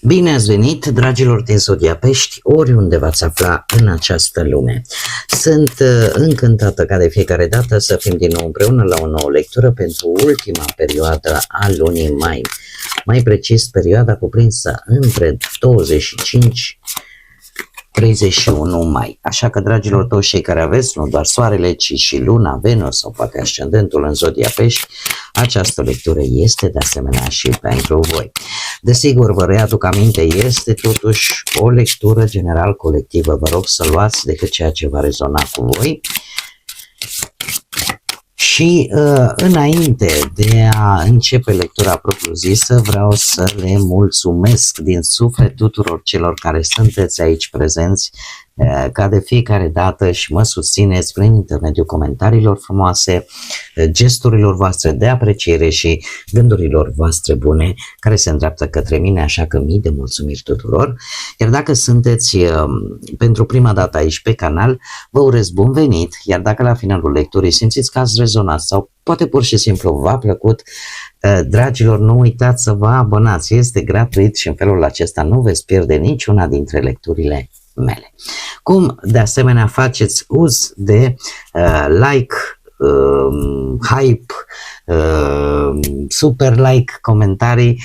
Bine ați venit, dragilor din Zodia Pești, oriunde v-ați afla în această lume. Sunt încântată ca de fiecare dată să fim din nou împreună la o nouă lectură pentru ultima perioadă a lunii mai. Mai precis, perioada cuprinsă între 25 31 mai. Așa că, dragilor, toți cei care aveți nu doar soarele, ci și luna, Venus sau poate ascendentul în Zodia Pești, această lectură este de asemenea și pentru voi. Desigur, vă readuc aminte, este totuși o lectură general colectivă. Vă rog să luați decât ceea ce va rezona cu voi. Și înainte de a începe lectura propriu-zisă, vreau să le mulțumesc din suflet tuturor celor care sunteți aici prezenți, ca de fiecare dată și mă susțineți prin intermediul comentariilor frumoase, gesturilor voastre de apreciere și gândurilor voastre bune care se îndreaptă către mine, așa că mii de mulțumiri tuturor. Iar dacă sunteți pentru prima dată aici pe canal, vă urez bun venit, iar dacă la finalul lecturii simțiți că ați rezonat sau poate pur și simplu v-a plăcut, dragilor, nu uitați să vă abonați, este gratuit și în felul acesta nu veți pierde niciuna dintre lecturile mele. Cum de asemenea faceți uz de like, hype, super like, comentarii,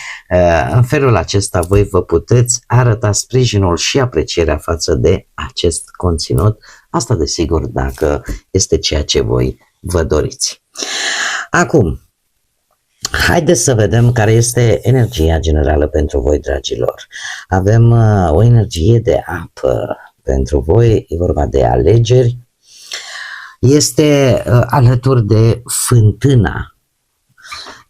în felul acesta voi vă puteți arăta sprijinul și aprecierea față de acest conținut, asta desigur dacă este ceea ce voi vă doriți. Acum, haideți să vedem care este energia generală pentru voi, dragilor. Avem o energie de apă pentru voi, e vorba de alegeri. Este alături de fântâna.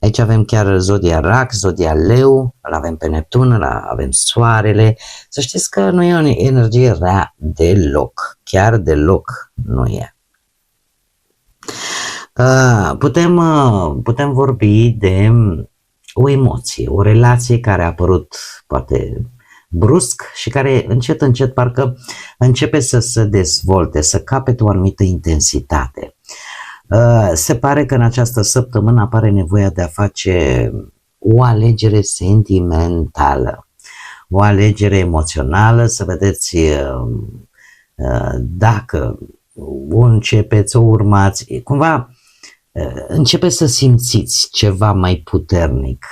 Aici avem chiar Zodia Rac, Zodia Leu, îl avem pe Neptun, îl avem Soarele. Să știți că nu e o energie rea deloc, chiar deloc nu e. Putem vorbi de o emoție, o relație care a apărut poate brusc și care încet parcă începe să se dezvolte, să capete o anumită intensitate. Se pare că în această săptămână apare nevoia de a face o alegere sentimentală, o alegere emoțională, să vedeți dacă o începeți, o urmați, cumva începeți să simțiți ceva mai puternic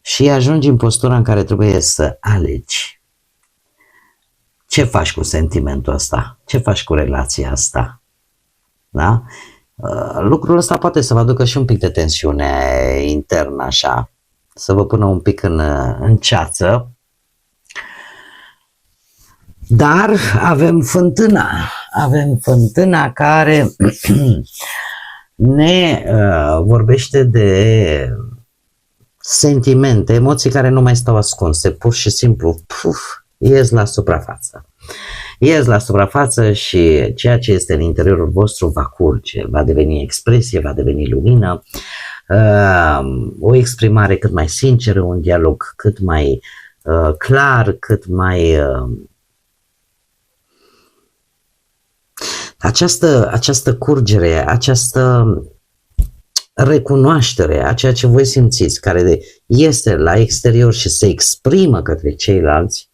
și ajungi în postura în care trebuie să alegi. Ce faci cu sentimentul ăsta? Ce faci cu relația asta? Da? Lucrul ăsta poate să vă aducă și un pic de tensiune internă, așa, să vă pună un pic în ceață. Dar avem fântâna care ne vorbește de sentimente, emoții care nu mai stau ascunse, pur și simplu ies la suprafață. Ies la suprafață și ceea ce este în interiorul vostru va curge, va deveni expresie, va deveni lumină, o exprimare cât mai sinceră, un dialog cât mai clar, cât mai... Această curgere, această recunoaștere a ceea ce voi simțiți, care este la exterior și se exprimă către ceilalți,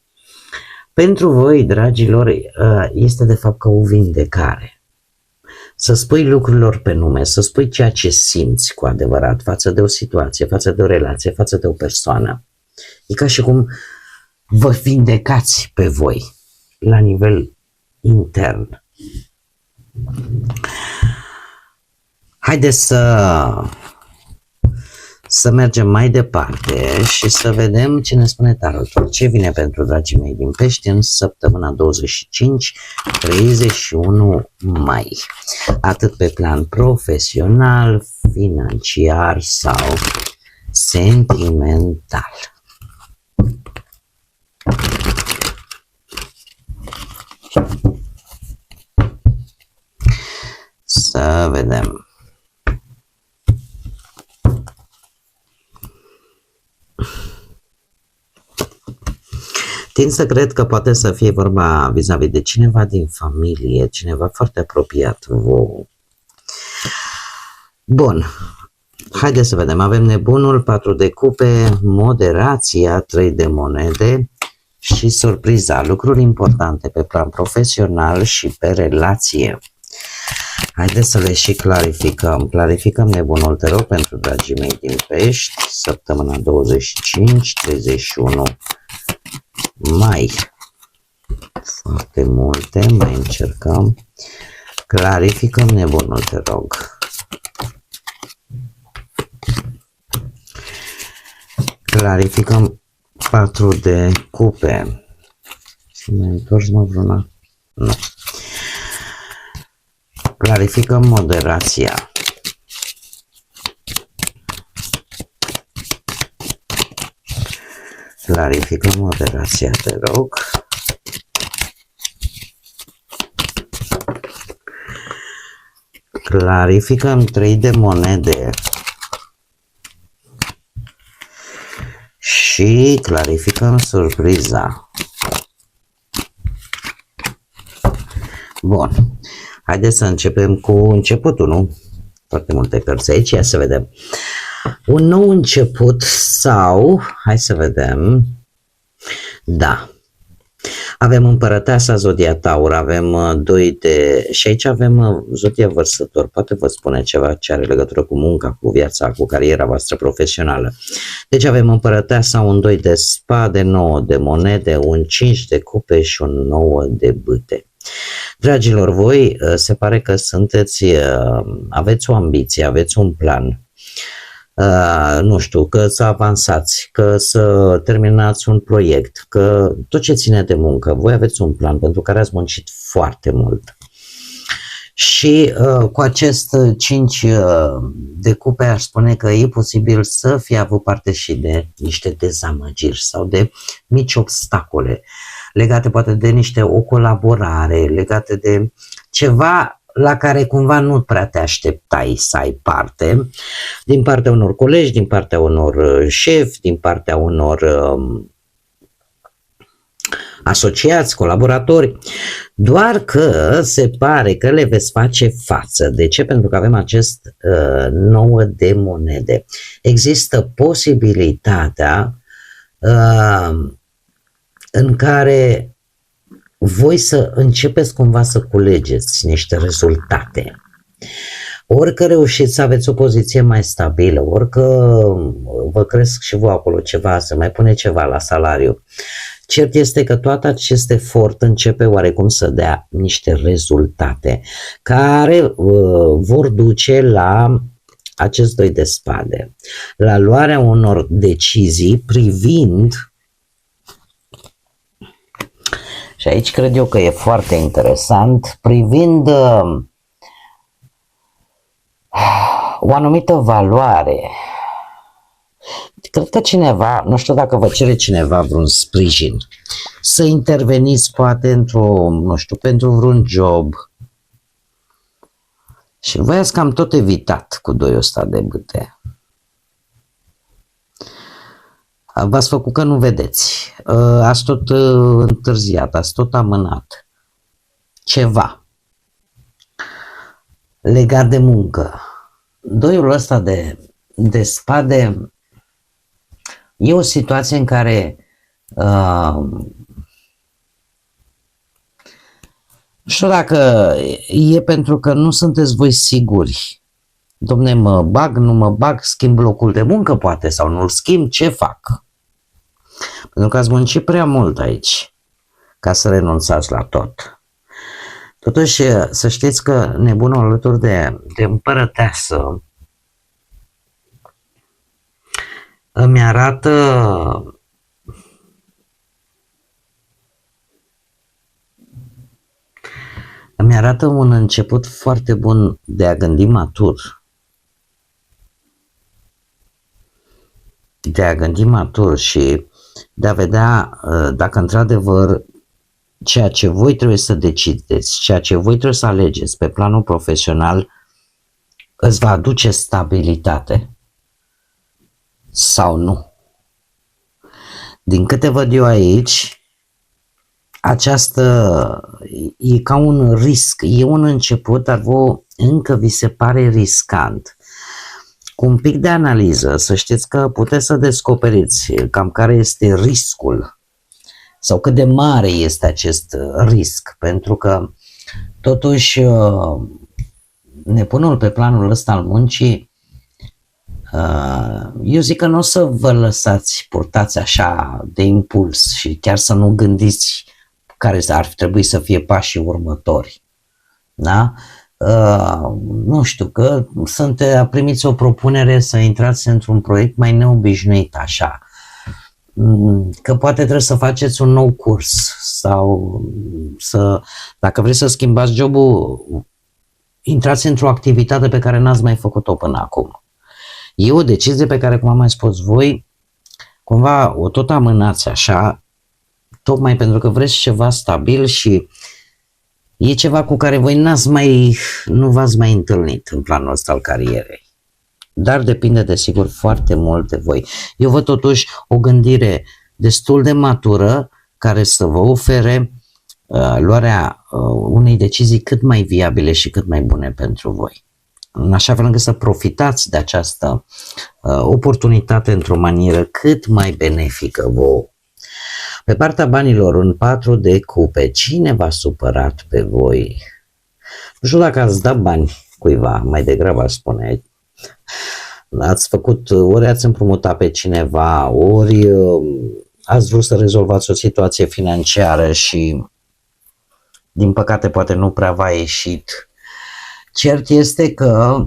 pentru voi, dragilor, este de fapt ca o vindecare. Să spui lucrurilor pe nume, să spui ceea ce simți cu adevărat față de o situație, față de o relație, față de o persoană. E ca și cum vă vindecați pe voi la nivel intern. Haideți să mergem mai departe și să vedem ce ne spune tarotul. Ce vine pentru dragii mei din Pești în săptămâna 25-31 mai. Atât pe plan profesional, financiar sau sentimental. Să vedem. Tind să cred că poate să fie vorba vis-a-vis de cineva din familie, cineva foarte apropiat vouă. Bun. Haideți să vedem, avem nebunul, 4 de cupe, moderația, 3 de monede și surpriza, lucruri importante pe plan profesional și pe relație. Haideți să le și clarificăm. Clarificăm nebunul, te rog, pentru dragii mei din Pești, săptămâna 25-31 mai. Foarte multe, mai încercăm. Clarificăm nebunul, te rog. Clarificăm 4 de cupe. Să mai întorci, mă, vreuna? Nu. Clarificăm moderația. Clarificăm moderația, te rog. Clarificăm 3 de monede. Și clarificăm surpriza. Bun. Haideți să începem cu începutul, nu? Foarte multe cărți aici, ia să vedem. Un nou început sau, hai să vedem, da. Avem împărăteasa Zodia Taur, avem 2 de... și aici avem Zodia Vărsător, poate vă spune ceva ce are legătură cu munca, cu viața, cu cariera voastră profesională. Deci avem împărăteasa, un 2 de spade, 9 de monede, un 5 de cupe și un 9 de bâte. Dragilor, voi se pare că sunteți, aveți o ambiție, aveți un plan. Nu știu, că să avansați, că să terminați un proiect, că tot ce ține de muncă, voi aveți un plan pentru care ați muncit foarte mult. Și cu acest 5 de cupe aș spune că e posibil să fie avut parte și de niște dezamăgiri sau de mici obstacole legate poate de o colaborare, legate de ceva la care cumva nu prea te așteptai să ai parte, din partea unor colegi, din partea unor șefi, din partea unor asociați, colaboratori, doar că se pare că le veți face față. De ce? Pentru că avem acest 9 de monede. Există posibilitatea în care voi să începeți cumva să culegeți niște rezultate. Ori că reușiți să aveți o poziție mai stabilă, ori că vă cresc și voi acolo ceva, să mai pune ceva la salariu. Cert este că tot acest efort începe oarecum să dea niște rezultate care vor duce la acest 2 de spade, la luarea unor decizii privind. Și aici cred eu că e foarte interesant, privind o anumită valoare. Cred că cineva, nu știu dacă vă cere cineva vreun sprijin, să interveniți poate nu știu, pentru vreun job. Și voi ați cam tot evitat cu 2 ăsta de bâte. V-ați făcut că nu vedeți, ați tot întârziat, ați tot amânat ceva legat de muncă. 2-ul ăsta de spade e o situație în care nu știu dacă e pentru că nu sunteți voi siguri. Dom'le, mă bag, nu mă bag, schimb locul de muncă poate sau nu-l schimb, ce fac? Pentru că ați muncit prea mult aici ca să renunțați la tot. Totuși, să știți că nebunul alături de împărăteasă îmi arată un început foarte bun de a gândi matur. De a gândi matur și de a vedea dacă într-adevăr ceea ce voi trebuie să decideți, ceea ce voi trebuie să alegeți pe planul profesional îți va aduce stabilitate sau nu. Din câte văd eu aici, e ca un risc, e un început, dar vouă încă vi se pare riscant. cu un pic de analiză, să știți că puteți să descoperiți cam care este riscul sau cât de mare este acest risc, pentru că totuși nepunul pe planul ăsta al muncii, eu zic că nu o să vă lăsați purtați așa de impuls și chiar să nu gândiți care ar trebui să fie pașii următori. Da? Nu știu, că primiți o propunere să intrați într-un proiect mai neobișnuit așa, că poate trebuie să faceți un nou curs sau dacă vreți să schimbați jobul, intrați într-o activitate pe care n-ați mai făcut-o până acum. E o decizie pe care, cum am mai spus voi, cumva o tot amânați așa, tocmai pentru că vreți ceva stabil și e ceva cu care voi nu v-ați mai întâlnit în planul ăsta al carierei. Dar depinde, desigur, foarte mult de voi. Eu văd totuși o gândire destul de matură care să vă ofere luarea unei decizii cât mai viabile și cât mai bune pentru voi. În așa fel încât să profitați de această oportunitate într-o manieră cât mai benefică vouă. Pe partea banilor, un 4 de cupe, cine v-a supărat pe voi? Nu știu dacă ați dat bani cuiva, mai degrabă aș spune. Ați făcut, ori ați împrumutat pe cineva, ori ați vrut să rezolvați o situație financiară și din păcate poate nu prea v-a ieșit. Cert este că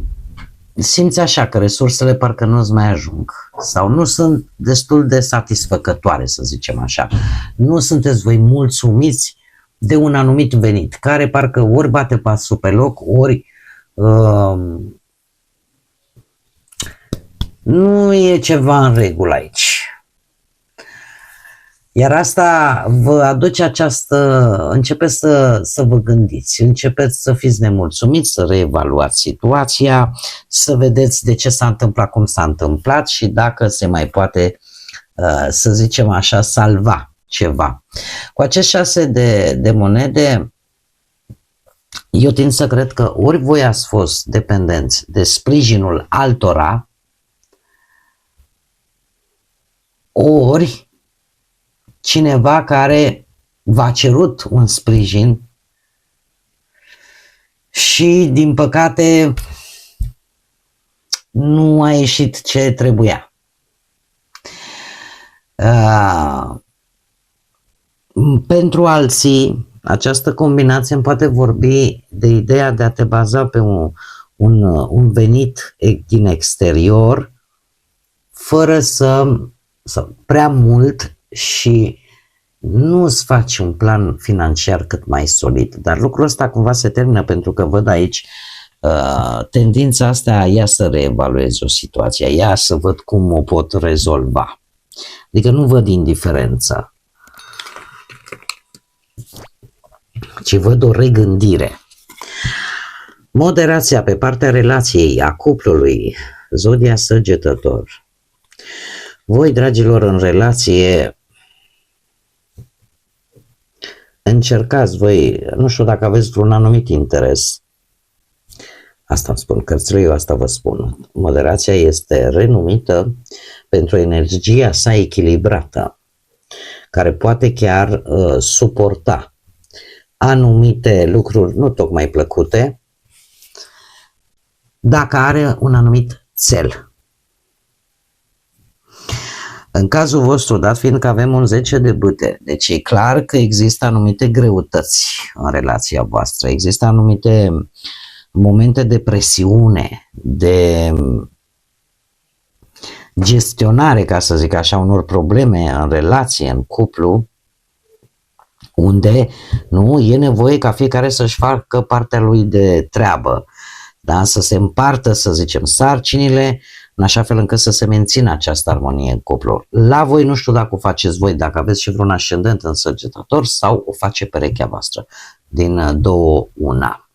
simți așa că resursele parcă nu-ți mai ajung sau nu sunt destul de satisfăcătoare, să zicem așa. Nu sunteți voi mulțumiți de un anumit venit, care parcă ori bate pasul pe loc, ori nu e ceva în regulă aici. Iar asta vă aduce începeți să vă gândiți, începeți să fiți nemulțumiți, să reevaluați situația, să vedeți de ce s-a întâmplat cum s-a întâmplat și dacă se mai poate, să zicem așa, salva ceva. Cu acest 6 de monede, eu tind să cred că ori voi ați fost dependenți de sprijinul altora, ori cineva care v-a cerut un sprijin și, din păcate, nu a ieșit ce trebuia. Pentru alții, această combinație îmi poate vorbi de ideea de a te baza pe un venit din exterior, fără să prea mult și nu îți faci un plan financiar cât mai solid. Dar lucrul ăsta cumva se termină pentru că văd aici tendința asta, ia să reevaluez o situație, ia să văd cum o pot rezolva. Adică nu văd indiferență, ci văd o regândire. Moderația pe partea relației, a cuplului, zodia Săgetător. Voi, dragilor, în relație, încercați voi, nu știu dacă aveți un anumit interes. Asta îmi spun cărțile, eu asta vă spun. Moderația este renumită pentru energia sa echilibrată, care poate chiar suporta anumite lucruri nu tocmai plăcute, dacă are un anumit cel. În cazul vostru, dat fiind că avem un 10 de bâte, deci e clar că există anumite greutăți în relația voastră, există anumite momente de presiune, de gestionare, ca să zic așa, unor probleme în relație, în cuplu, unde nu e nevoie ca fiecare să-și facă partea lui de treabă, da? Să se împartă, să zicem, sarcinile, în așa fel încât să se mențină această armonie în cuplu. La voi, nu știu dacă o faceți voi, dacă aveți și vreun ascendent în Săgetător sau o face perechea voastră. Din două, una.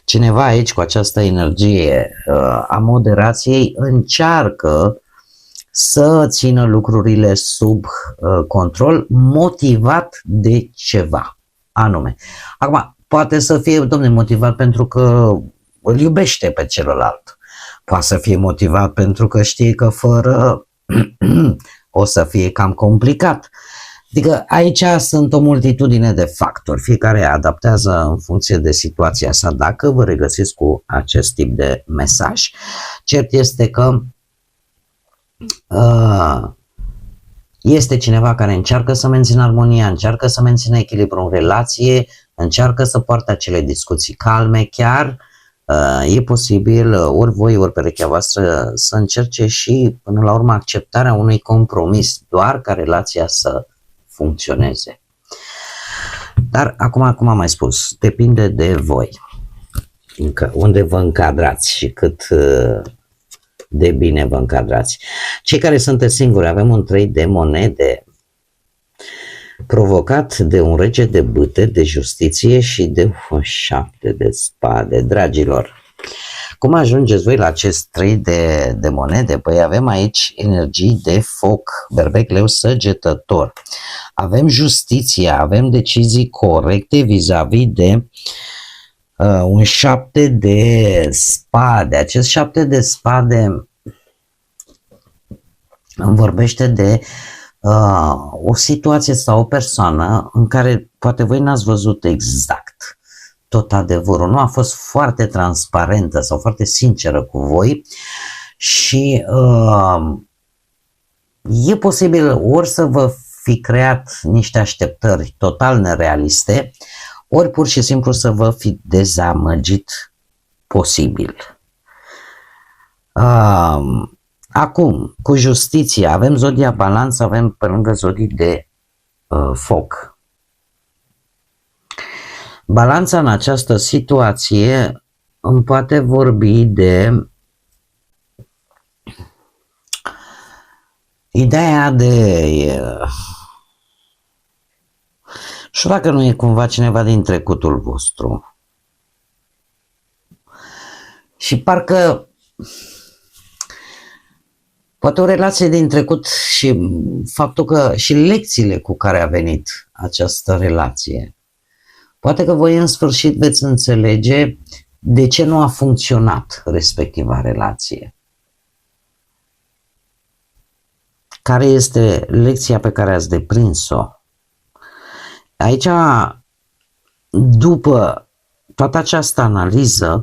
Cineva aici, cu această energie a moderației, încearcă să țină lucrurile sub control, motivat de ceva anume. Acum, poate să fie, domne, motivat pentru că îl iubește pe celălalt. Poate să fie motivat pentru că știe că fără o să fie cam complicat. Adică aici sunt o multitudine de factori, fiecare adaptează în funcție de situația sa. Dacă vă regăsiți cu acest tip de mesaj, cert este că este cineva care încearcă să mențină armonia, încearcă să mențină echilibru în relație, încearcă să poartă acele discuții calme, chiar e posibil ori voi, ori perechea voastră să încerce și până la urmă acceptarea unui compromis, doar ca relația să funcționeze. Dar acum, cum am mai spus, depinde de voi, unde vă încadrați și cât de bine vă încadrați. Cei care sunteți singuri, avem un 3 de monede provocat de un rege de bâte, de justiție și de un 7 de spade. Dragilor, cum ajungeți voi la acest 3 de monede? Păi avem aici energii de foc, berbec, leu, săgetător. Avem justiția, avem decizii corecte vis-a-vis de un 7 de spade. Acest 7 de spade îmi vorbește de o situație sau o persoană în care poate voi n-ați văzut exact tot adevărul, nu a fost foarte transparentă sau foarte sinceră cu voi și e posibil ori să vă fi creat niște așteptări total nerealiste, ori pur și simplu să vă fi dezamăgit posibil. Acum, cu justiția, avem zodia balanță, avem pe lângă zodii de foc. Balanța în această situație îmi poate vorbi de ideea de... Și dacă nu e cumva cineva din trecutul vostru. Și parcă poate o relație din trecut și faptul că și lecțiile cu care a venit această relație. Poate că voi în sfârșit veți înțelege de ce nu a funcționat respectiva relație. Care este lecția pe care ați deprins-o? Aici, după toată această analiză,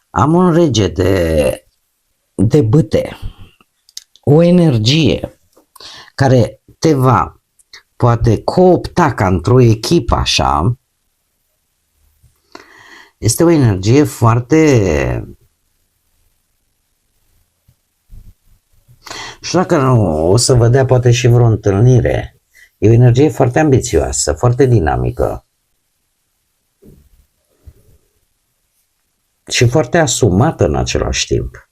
am un rege de bâte, o energie care te va poate coopta ca într-o echipă așa. Este o energie foarte... Și dacă nu, o să vă dea poate și vreo întâlnire. E o energie foarte ambițioasă, foarte dinamică. Și foarte asumată în același timp.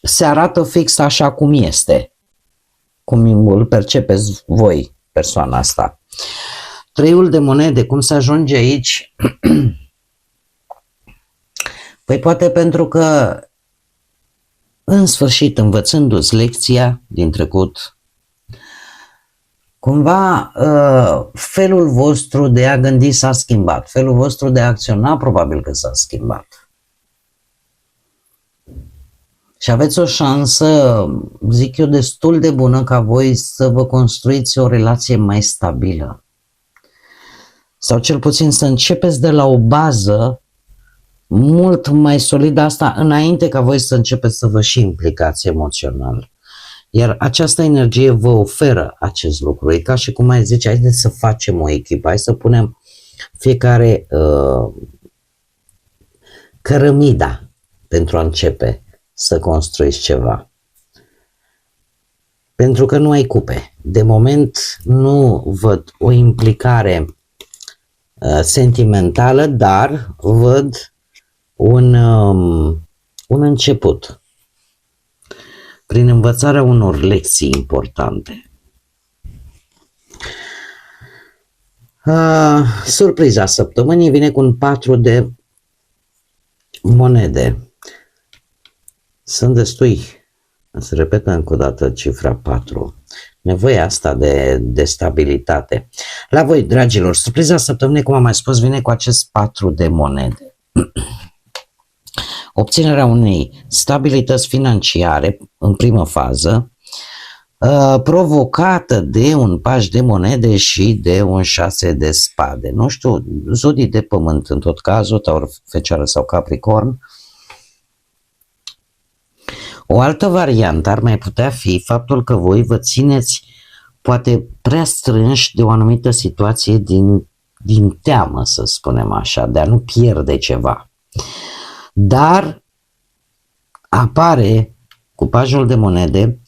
Se arată fix așa cum este. Cum îl percepeți voi, persoana asta. 3 de monede, cum se ajunge aici? Păi poate pentru că în sfârșit, învățându-ți lecția din trecut, cumva felul vostru de a gândi s-a schimbat, felul vostru de a acționa probabil că s-a schimbat. Și aveți o șansă, zic eu, destul de bună ca voi să vă construiți o relație mai stabilă. Sau cel puțin să începeți de la o bază mult mai solidă, asta înainte ca voi să începeți să vă și implicați emoțional. Iar această energie vă oferă acest lucru. E ca și cum ai zice, haideți să facem o echipă, hai să punem fiecare cărămida pentru a începe să construiți ceva. Pentru că nu ai cupe. De moment nu văd o implicare sentimentală, dar văd un început. Prin învățarea unor lecții importante. Surpriza săptămânii vine cu un 4 de monede. Sunt destui. Se repetă încă o dată cifra 4. Nevoia asta de stabilitate. La voi, dragilor, surpriza săptămânii, cum am mai spus, vine cu acest 4 de monede. obținerea unei stabilități financiare în primă fază, provocată de un paș de monede și de un 6 de spade. Nu știu, zodii de pământ în tot cazul, Taur, Fecioară sau Capricorn. O altă variantă ar mai putea fi faptul că voi vă țineți poate prea strânși de o anumită situație din teamă, să spunem așa, de a nu pierde ceva. Dar apare cu pajul de monede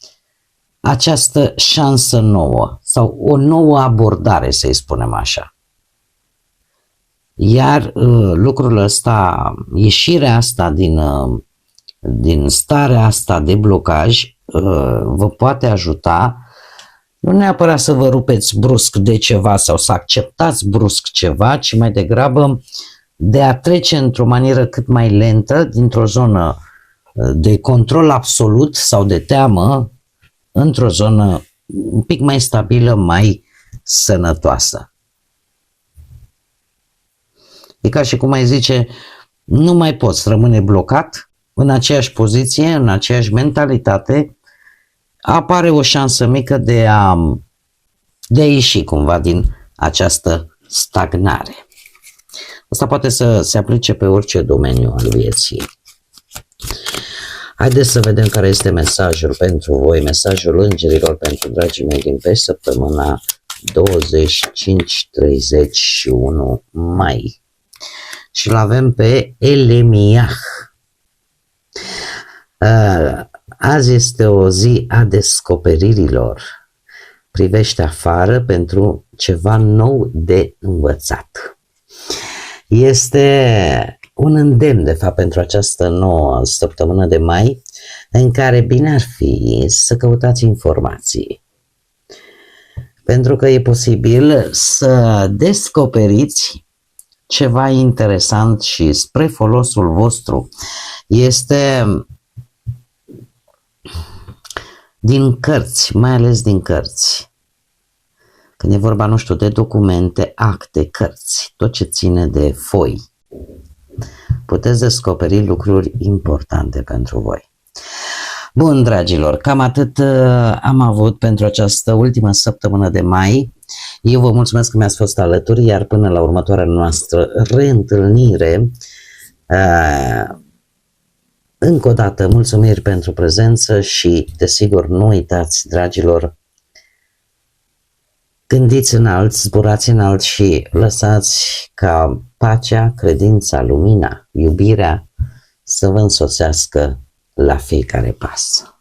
această șansă nouă sau o nouă abordare, să-i spunem așa. Iar lucrul ăsta, ieșirea asta din starea asta de blocaj vă poate ajuta nu neapărat să vă rupeți brusc de ceva sau să acceptați brusc ceva, ci mai degrabă de a trece într-o manieră cât mai lentă dintr-o zonă de control absolut sau de teamă într-o zonă un pic mai stabilă, mai sănătoasă. E ca și cum ai zice, nu mai poți rămâne blocat în aceeași poziție, în aceeași mentalitate, apare o șansă mică de a ieși cumva din această stagnare. Asta poate să se aplice pe orice domeniu al vieții. Haideți să vedem care este mesajul pentru voi, mesajul îngerilor pentru dragii mei din pe săptămâna 25-31 mai. Și îl avem pe Elemiah. Azi este o zi a descoperirilor. Privește afară pentru ceva nou de învățat. Este un îndemn, de fapt, pentru această nouă săptămână de mai, în care bine ar fi să căutați informații. Pentru că e posibil să descoperiți ceva interesant și spre folosul vostru. Este din cărți, mai ales din cărți. Când e vorba, nu știu, de documente, acte, cărți, tot ce ține de foi, puteți descoperi lucruri importante pentru voi. Bun, dragilor, cam atât am avut pentru această ultimă săptămână de mai. Eu vă mulțumesc că mi-ați fost alături, iar până la următoarea noastră reîntâlnire, încă o dată mulțumiri pentru prezență și, desigur, nu uitați, dragilor, gândiți înalt, zburați înalt și lăsați ca pacea, credința, lumina, iubirea să vă însoțească la fiecare pas.